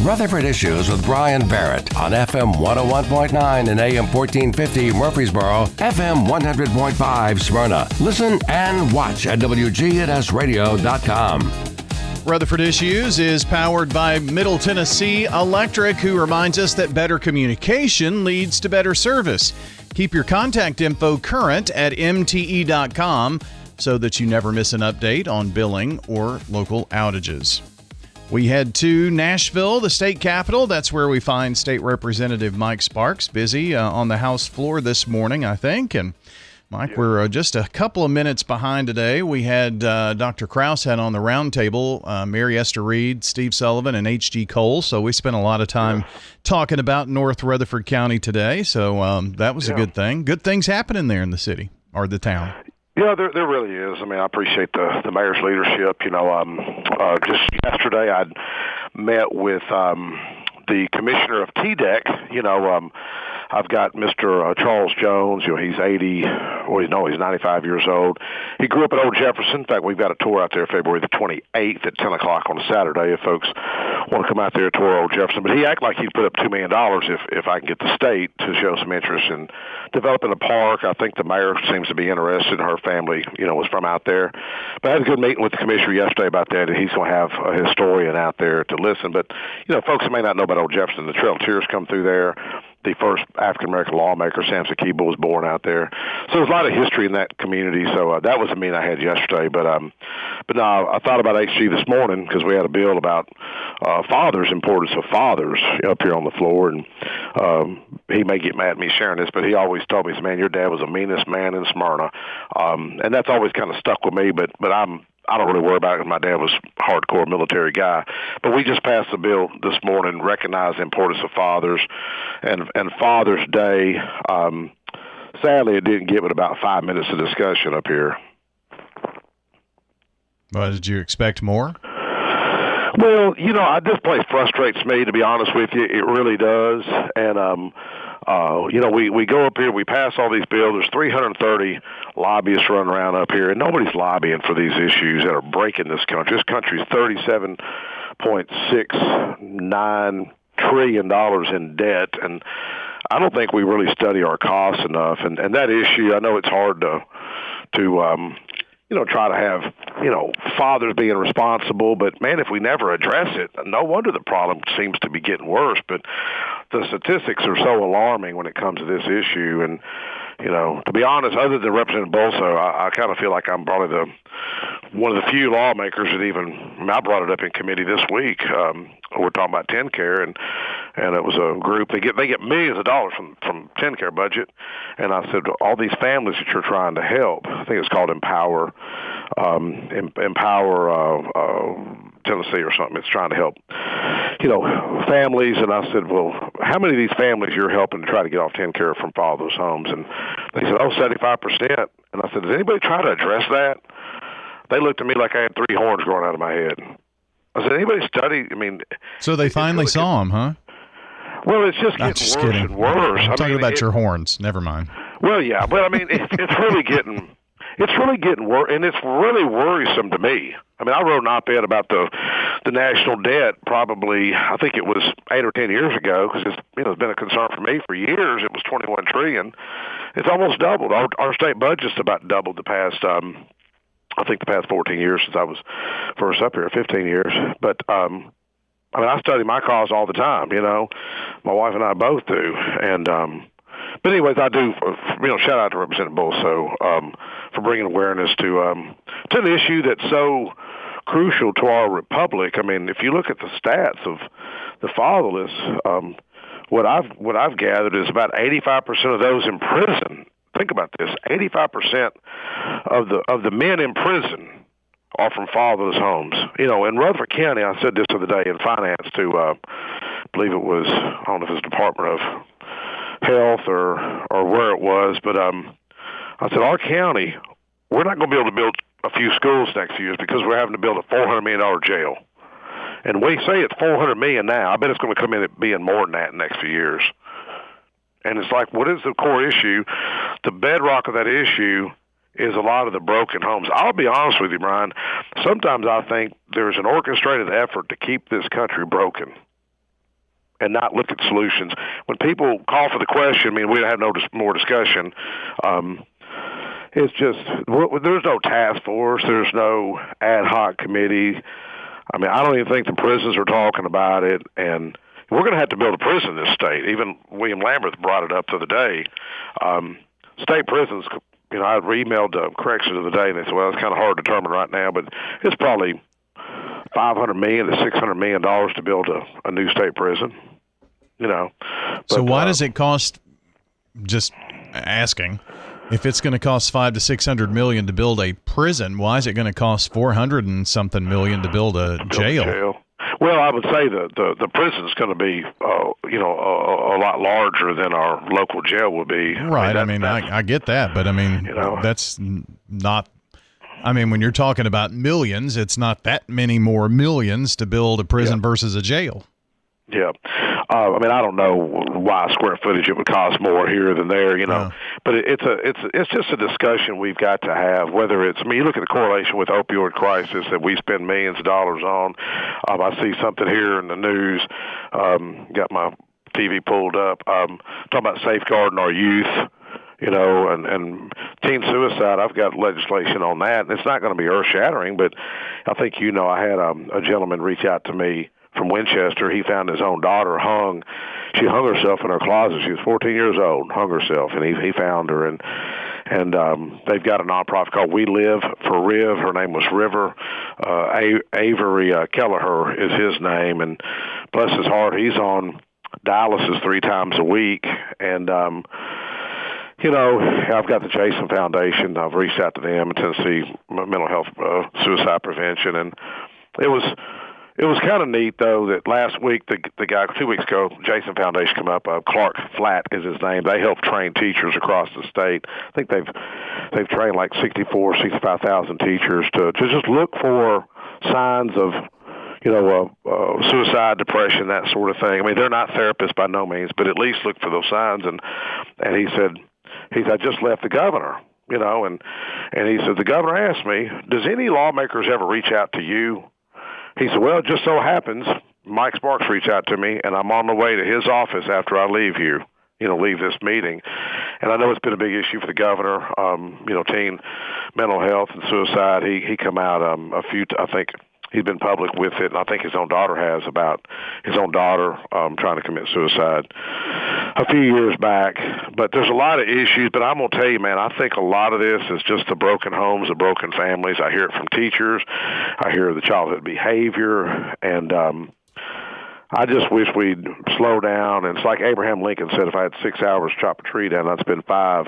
Rutherford Issues with Brian Barrett on FM 101.9 and AM 1450 Murfreesboro, FM 100.5 Smyrna. Listen and watch at WGNSradio.com. Rutherford Issues is powered by Middle Tennessee Electric, who reminds us that better communication leads to better service. Keep your contact info current at mte.com so that you never miss an update on billing or local outages. We head to Nashville, the state capital. That's where we find State Representative Mike Sparks busy on the House floor this morning, I think. And Mike, we're just a couple of minutes behind today. We had Dr. Krause had on the roundtable, Mary Esther Reed, Steve Sullivan, and H.G. Cole. So we spent a lot of time talking about North Rutherford County today. So that was a good thing. Good things happening there in the city or the town. Yeah, there really is. I mean, I appreciate the mayor's leadership. Just yesterday I'd met with the commissioner of TDEC. I've got Mr. Charles Jones. He's 80. He's 95 years old. He grew up at Old Jefferson. In fact, we've got a tour out there February the 28th at 10 o'clock on a Saturday if folks want to come out there and tour Old Jefferson. But he acted like he'd put up $2 million if I can get the state to show some interest in developing a park. I think the mayor seems to be interested. Her family, was from out there. But I had a good meeting with the commissioner yesterday about that, and he's going to have a historian out there to listen. But, folks that may not know about Old Jefferson, the Trail of Tears come through there. The first African-American lawmaker, Samson Keeble, was born out there. So there's a lot of history in that community. So that was a meeting I had yesterday. But no, I thought about HG this morning because we had a bill about fathers, importance of fathers up here on the floor. And he may get mad at me sharing this, but he always told me, man, your dad was the meanest man in Smyrna. And that's always kind of stuck with me, but I don't really worry about it because my dad was a hardcore military guy. But we just passed a bill this morning, recognize the importance of fathers and Father's Day. Sadly, it didn't give it about 5 minutes of discussion up here. Well, did you expect more? Well, this place frustrates me, to be honest with you. It really does. And, we go up here, we pass all these bills. There's 330 lobbyists running around up here, and nobody's lobbying for these issues that are breaking this country. This country's $37.69 trillion in debt, and I don't think we really study our costs enough. And that issue, I know it's hard to try to have, fathers being responsible. But, man, if we never address it, no wonder the problem seems to be getting worse. But the statistics are so alarming when it comes to this issue. And, to be honest, other than Representative Bolso, I kind of feel like I'm probably one of the few lawmakers that I brought it up in committee this week. We're talking about TennCare, and it was a group. They get millions of dollars from TennCare budget, and I said, all these families that you're trying to help, I think it's called Empower Tennessee or something. It's trying to help, families. And I said, well, how many of these families you're helping to try to get off TennCare from fatherless homes? And they said, 75%. And I said, does anybody try to address that? They looked at me like I had three horns growing out of my head. I said, anybody study? So they finally saw them, huh? Well, it's just getting worse and worse. I'm talking about your horns. Never mind. Well, yeah, but it's really getting worse, and it's really worrisome to me. I wrote an op-ed about the national debt probably, I think it was 8 or 10 years ago, because it's been a concern for me for years. It was $21 trillion. It's almost doubled. Our state budget's about doubled the past 14 years since I was first up here, 15 years. But I study my cause all the time. My wife and I both do, and. But anyways, I do, shout out to Representative Bolso for bringing awareness to an issue that's so crucial to our republic. If you look at the stats of the fatherless, what I've gathered is about 85% of those in prison. Think about this: 85% of the men in prison are from fatherless homes. In Rutherford County, I said this the other day in finance to, I believe it was, I don't know if it was Department of Health or where it was, but I said, our county, we're not going to be able to build a few schools next few years because we're having to build a $400 million jail. And we say it's $400 million now. I bet it's going to come in at being more than that in the next few years. And it's like, what is the core issue? The bedrock of that issue is a lot of the broken homes. I'll be honest with you, Brian. Sometimes I think there's an orchestrated effort to keep this country broken. and not look at solutions. When people call for the question, I mean, we have no more discussion. It's just, there's no task force. There's no ad hoc committee. I mean, I don't even think the prisons are talking about it. And we're going to have to build a prison in this state. Even William Lamberth brought it up the other day. State prisons, you know, I emailed corrections the other day, and they said, well, it's kind of hard to determine right now, but it's probably $500 million to $600 million to build a new state prison. You know. But, so why does it cost? Just asking, if it's going to cost $500 to $600 million to build a prison, why is it going to cost $400 and something million to build a jail? Well, I would say the prison's going to be, a lot larger than our local jail would be. Right. I get that, but I mean, that's not. I mean, when you're talking about millions, it's not that many more millions to build a prison versus a jail. Yeah. I mean, I don't know why square footage it would cost more here than there, but it's just a discussion we've got to have, whether it's, I mean, you look at the correlation with opioid crisis that we spend millions of dollars on. I see something here in the news, got my TV pulled up, talking about safeguarding our youth, and teen suicide. I've got legislation on that, and it's not going to be earth-shattering, but I think, I had a gentleman reach out to me from Winchester. He found his own daughter hung. She hung herself in her closet. She was 14 years old, hung herself, and he found her. And they've got a nonprofit called We Live for Riv. Her name was River. Avery Kelleher is his name, and bless his heart, he's on dialysis 3 times a week. And I've got the Jason Foundation. I've reached out to them, Tennessee Mental Health Suicide Prevention, and it was kind of neat, though, that last week, the guy, 2 weeks ago, Jason Foundation come up. Clark Flatt is his name. They help train teachers across the state. I think they've trained like 65,000 teachers to just look for signs of, suicide, depression, that sort of thing. I mean, they're not therapists by no means, but at least look for those signs. And he said, I just left the governor, and he said, the governor asked me, does any lawmakers ever reach out to you? He said, well, it just so happens Mike Sparks reached out to me, and I'm on the way to his office after I leave here, leave this meeting. And I know it's been a big issue for the governor, teen mental health and suicide. He come out I think he's been public with it, and I think his own daughter has, about his own daughter trying to commit suicide a few years back. But there's a lot of issues, but I'm going to tell you, man, I think a lot of this is just the broken homes, the broken families. I hear it from teachers. I hear the childhood behavior, and I just wish we'd slow down. And it's like Abraham Lincoln said, if I had 6 hours to chop a tree down, I'd spend 5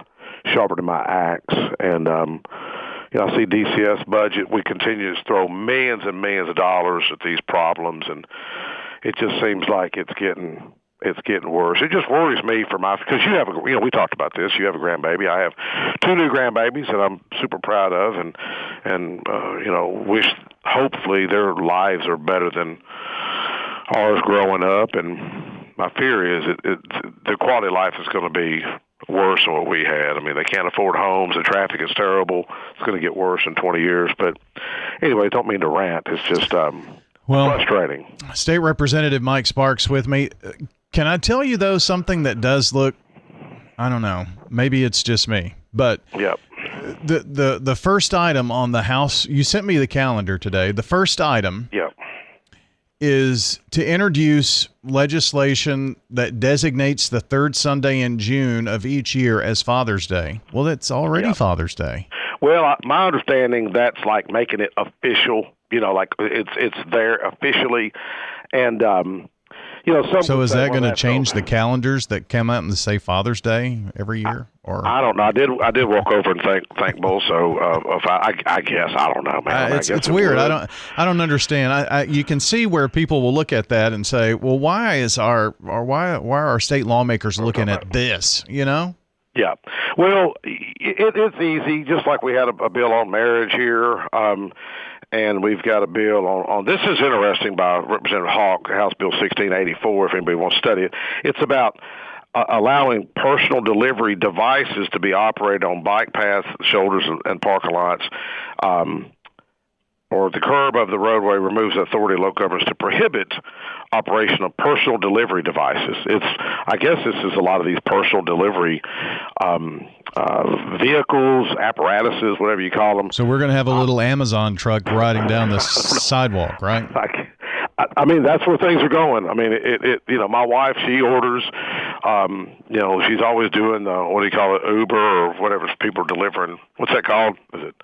sharpening my axe. And I see DCS budget. We continue to throw millions and millions of dollars at these problems, and it just seems like it's getting worse. It just worries me because you have we talked about this. You have a grandbaby. I have 2 new grandbabies that I'm super proud of, and wish hopefully their lives are better than ours growing up. And my fear is the quality of life is going to be worse than what we had. I mean, they can't afford homes. The traffic is terrible. It's going to get worse in 20 years. But anyway, don't mean to rant. It's just frustrating. State Representative Mike Sparks with me. Can I tell you, though, something that does look, I don't know, maybe it's just me, but yep. The first item on the House, you sent me the calendar today. The first item is to introduce legislation that designates the 3rd Sunday in June of each year as Father's Day. Well, it's already Father's Day. Well, my understanding, that's like making it official, like it's there officially. And, so is that going to change the calendars that come out and say Father's Day every year? Or I don't know. I did walk over and thank Bull. So I guess I don't know, man. It's weird. I don't understand. You can see where people will look at that and say, well, why are our state lawmakers looking at this? Yeah. Well, it's easy. Just like we had a bill on marriage here. And we've got a bill on this is interesting by Representative Hawk, House Bill 1684, if anybody wants to study it. It's about allowing personal delivery devices to be operated on bike paths, shoulders, and parking lots or the curb of the roadway removes the authority of local governments to prohibit operation of personal delivery devices. I guess this is a lot of these personal delivery vehicles, apparatuses, whatever you call them. So we're going to have a little Amazon truck riding down the sidewalk, right? I mean, that's where things are going. I mean, my wife, she orders, she's always doing what do you call it, Uber or whatever people are delivering. What's that called? Is it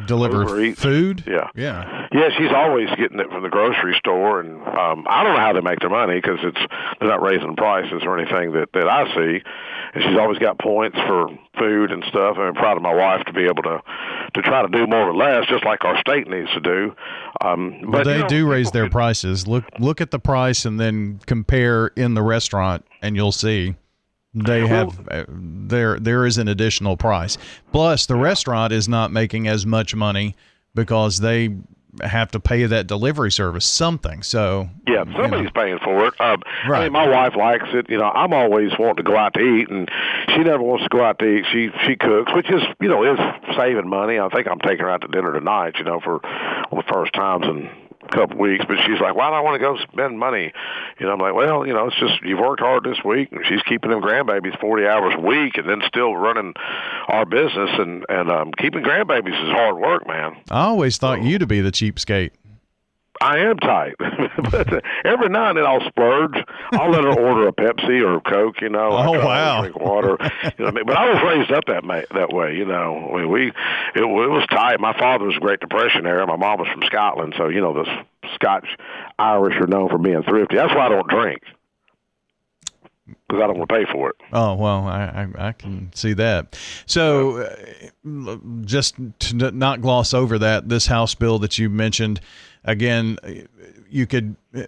Deliver food? Yeah. Yeah. Yeah, she's always getting it from the grocery store, and I don't know how they make their money because they're not raising prices or anything that I see. And she's always got points for food and stuff. I'm proud of my wife to be able to try to do more or less, just like our state needs to do. But they do raise their prices. Look at the price and then compare in the restaurant, and you'll see they have there is an additional price. Plus, the restaurant is not making as much money because they have to pay that delivery service something. So yeah, somebody's paying for it. Right. I mean, my wife likes it. I'm always wanting to go out to eat, and she never wants to go out to eat. She cooks, which is is saving money. I think I'm taking her out to dinner tonight. For the first times in a couple of weeks. But she's like, "Why do I want to go spend money?" I'm like, "Well, it's just you've worked hard this week." And she's keeping them grandbabies 40 hours a week, and then still running our business. And keeping grandbabies is hard work, man. I always thought you to be the cheapskate. I am tight, but every now and then I'll splurge. I'll let her order a Pepsi or a Coke, Oh, wow. Drink water, But I was raised up that way, I mean, it was tight. My father was a Great Depression era. My mom was from Scotland, so the Scotch Irish are known for being thrifty. That's why I don't drink, because I don't want to pay for it. Oh, well, I can see that. So just to not gloss over that, this House bill that you mentioned, again,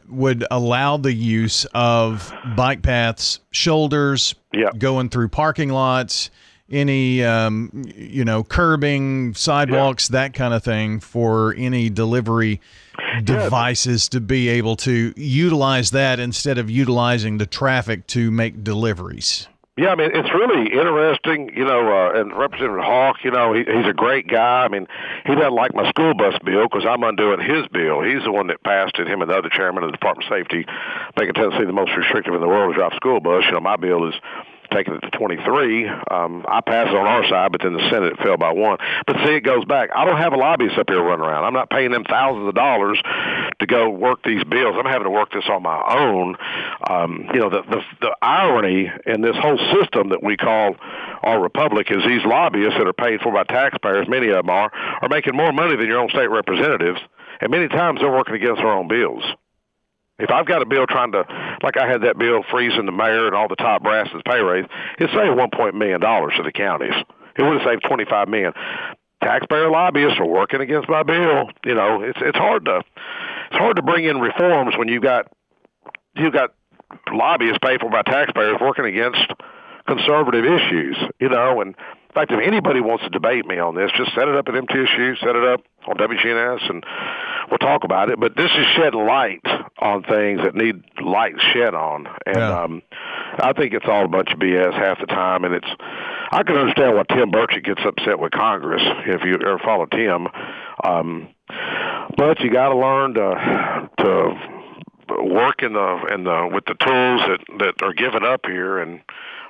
would allow the use of bike paths, shoulders, going through parking lots, any, curbing, sidewalks, that kind of thing for any delivery devices to be able to utilize that instead of utilizing the traffic to make deliveries. Yeah, I mean, it's really interesting, and Representative Hawk, he's a great guy. I mean, he doesn't like my school bus bill because I'm undoing his bill. He's the one that passed it, him and the other chairman of the Department of Safety, making Tennessee the most restrictive in the world to drive a school bus. My bill is taking it to 23. I passed it on our side, but then the Senate, it fell by one. But see, it goes back. I don't have a lobbyist up here running around. I'm not paying them thousands of dollars to go work these bills. I'm having to work this on my own. The irony in this whole system that we call our republic is these lobbyists that are paid for by taxpayers, many of them are making more money than your own state representatives, and many times they're working against their own bills. If I've got a bill trying to, like I had that bill freezing the mayor and all the top brasses pay raise, it saved $1 million to the counties. It would have saved $25 million. Taxpayer lobbyists are working against my bill. It's hard to bring in reforms when you've got lobbyists paid for by taxpayers working against conservative issues. And in fact, if anybody wants to debate me on this, just set it up at MTSU, set it up on WGNS, and we'll talk about it. But this is shedding light on things that need light shed on. And I think it's all a bunch of BS half the time. And I can understand why Tim Burchett gets upset with Congress, if you ever follow Tim. But you got to learn to work with the tools that are given up here. And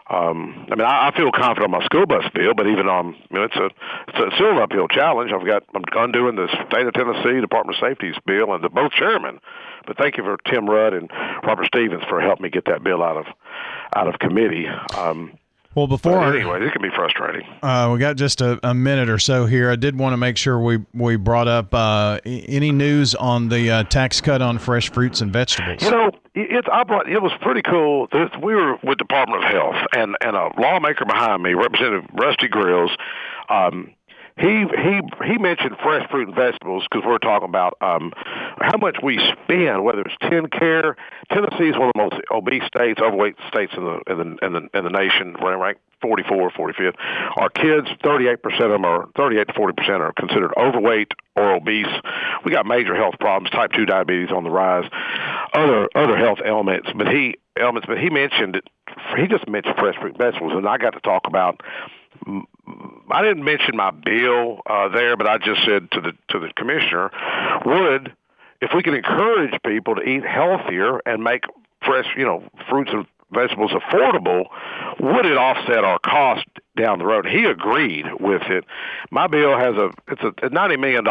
I feel confident on my school bus bill, but even on, it's still an uphill challenge. I'm undoing the state of Tennessee Department of Safety's bill and both chairmen. But thank you for Tim Rudd and Robert Stevens for helping me get that bill out of committee. Well, anyway, it can be frustrating. We got just a minute or so here. I did want to make sure we brought up any news on the tax cut on fresh fruits and vegetables. It was pretty cool. We were with Department of Health, and a lawmaker behind me, Representative Rusty Grills, he mentioned fresh fruit and vegetables because we're talking about how much we spend, whether it's TennCare. Tennessee is one of the most obese states, overweight states in the nation. We're ranked 44, 45th. Our kids, 38% of them are 38 to 40% are considered overweight or obese. We got major health problems, type 2 diabetes on the rise, other health elements. But he mentioned it. He just mentioned fresh fruit and vegetables, and I got to talk about I didn't mention my bill there, but I just said to the commissioner, if we can encourage people to eat healthier and make fresh, fruits and vegetables affordable, would it offset our cost down the road? He agreed with it. My bill has it's a $90 million.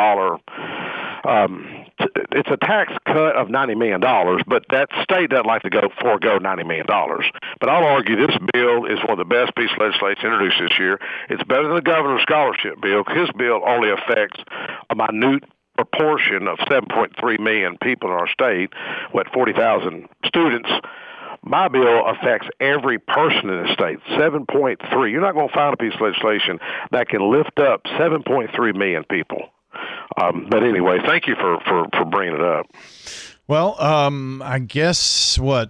It's a tax cut of $90 million, but that state doesn't like to forego $90 million. But I'll argue this bill is one of the best pieces of legislation introduced this year. It's better than the governor's scholarship bill. His bill only affects a minute proportion of 7.3 million people in our state, 40,000 students. My bill affects every person in the state, 7.3. You're not going to find a piece of legislation that can lift up 7.3 million people. But anyway, thank you for bringing it up. Well, I guess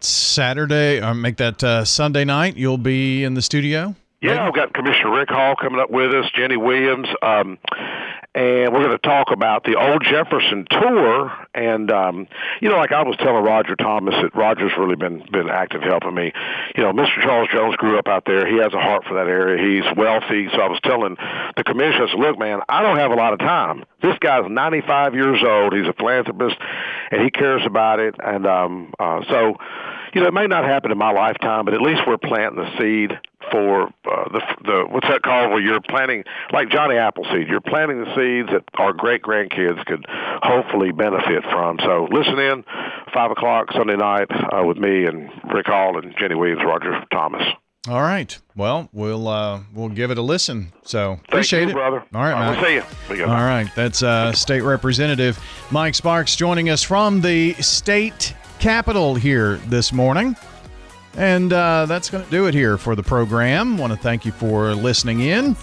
Saturday, or make that Sunday night, you'll be in the studio? Yeah, maybe? I've got Commissioner Rick Hall coming up with us, Jenny Williams, and we're going to talk about the Old Jefferson tour. And, like I was telling Roger Thomas, that Roger's really been active helping me. Mr. Charles Jones grew up out there. He has a heart for that area. He's wealthy. So I was telling the commissioner, I said, look, man, I don't have a lot of time. This guy's 95 years old. He's a philanthropist, and he cares about it. And so, it may not happen in my lifetime, but at least we're planting the seed for the what's that called, where you're planting, like Johnny Appleseed, you're planting the seeds that our great-grandkids could hopefully benefit from. So listen in, 5 o'clock Sunday night with me and Rick Hall and Jenny Williams, Roger Thomas. All right. Well, we'll give it a listen. So appreciate Thank you, it, brother. All right, Mike. We'll see you. All right. That's State Representative Mike Sparks joining us from the state capitol here this morning. And that's going to do it here for the program. Want to thank you for listening in.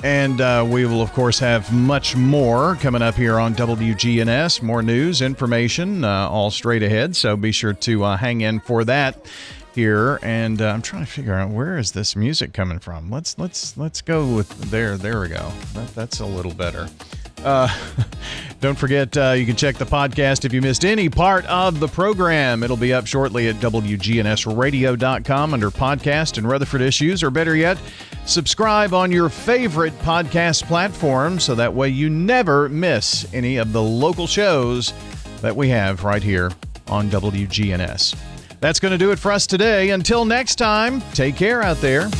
And we will, of course, have much more coming up here on WGNS. More news, information, all straight ahead. So be sure to hang in for that here. And I'm trying to figure out, where is this music coming from? Let's go with there. There we go. That's a little better. Don't forget, you can check the podcast if you missed any part of the program. It'll be up shortly at WGNSradio.com under podcast and Rutherford Issues, or better yet, subscribe on your favorite podcast platform so that way you never miss any of the local shows that we have right here on WGNS. That's going to do it for us today. Until next time, take care out there.